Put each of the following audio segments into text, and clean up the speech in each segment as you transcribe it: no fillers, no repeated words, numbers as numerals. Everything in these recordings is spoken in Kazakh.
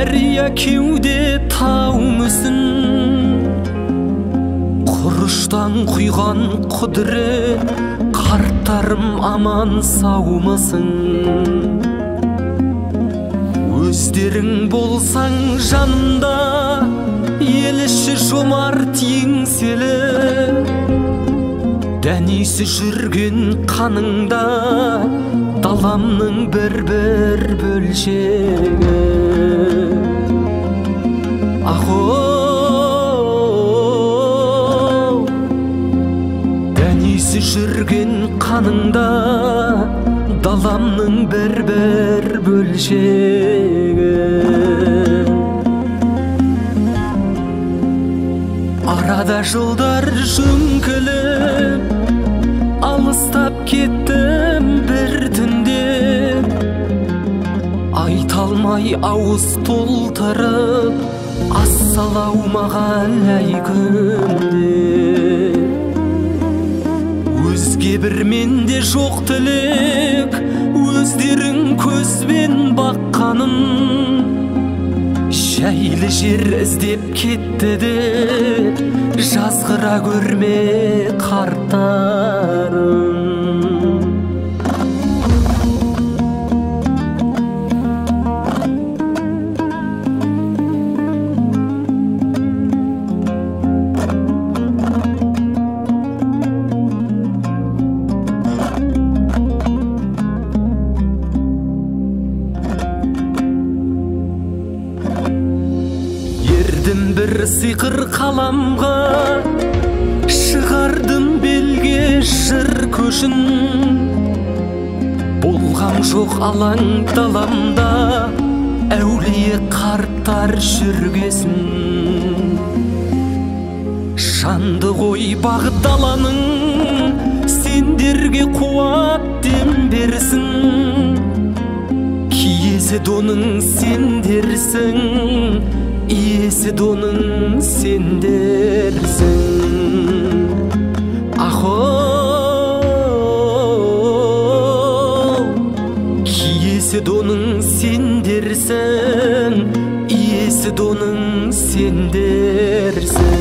дария кеуде тау мүсін, құрыштан құйған құдірет, қарттарым аман саумысың? Өздерің болсаң жанында, ел іші жомарт еңселі, дәнесі жүрген қаныңда даламның бір-бір бөлшегі. Ахоу, дәнесі жүрген қаныңда даламның бір-бір бөлшегі. Арада жылдар жөңкіліп, алыстап кеттім бір түнде, айталмай ауыз толтырып, ассалаумағалейкүм. Өзге бір менде жоқ тілек, өздерің көзбен баққаным, жайлы жер іздеп кетті де, жазғыра көрме қарттарым. Бір сиқыр қаламға, шығардым белге жыр көшін. Болғам жоқ алаң даламда, әулие қарттар жүргесін. Жанды ғой бағыт даланың, сендерге қуат дем берсін. Киесі доның сендерсің, иесі доның сендерсің. Ахоу, киесі доның сендерсің, иесі доның сендерсің.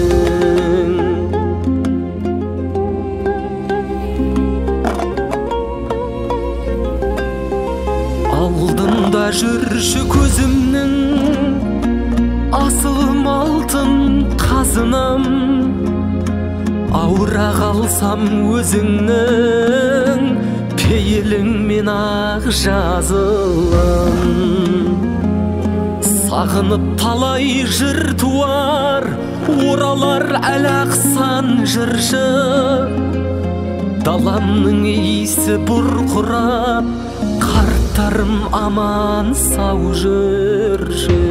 Алдында жүрші көзімнің, асылым алтын қазынам. Ауыра қалсам өзіңнің, пейіліңмен ақ жазылам. Сағынып талай жыр туар, оралар әлақсан жыршы. Даламның иісі бұрқырап, қарттарым аман сау жүрші.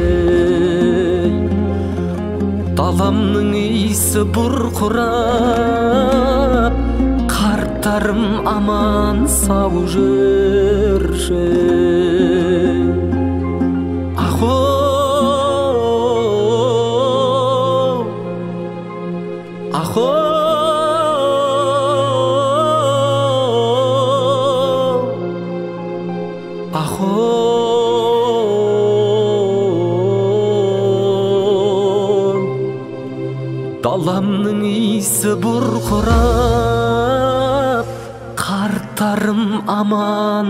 Даламның иісі бұрқырап, қарттарым аман сау жүрші. Ахоу, ахоу, даламның иісі бұрқырап, қарттарым аман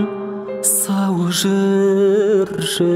сау жүрші.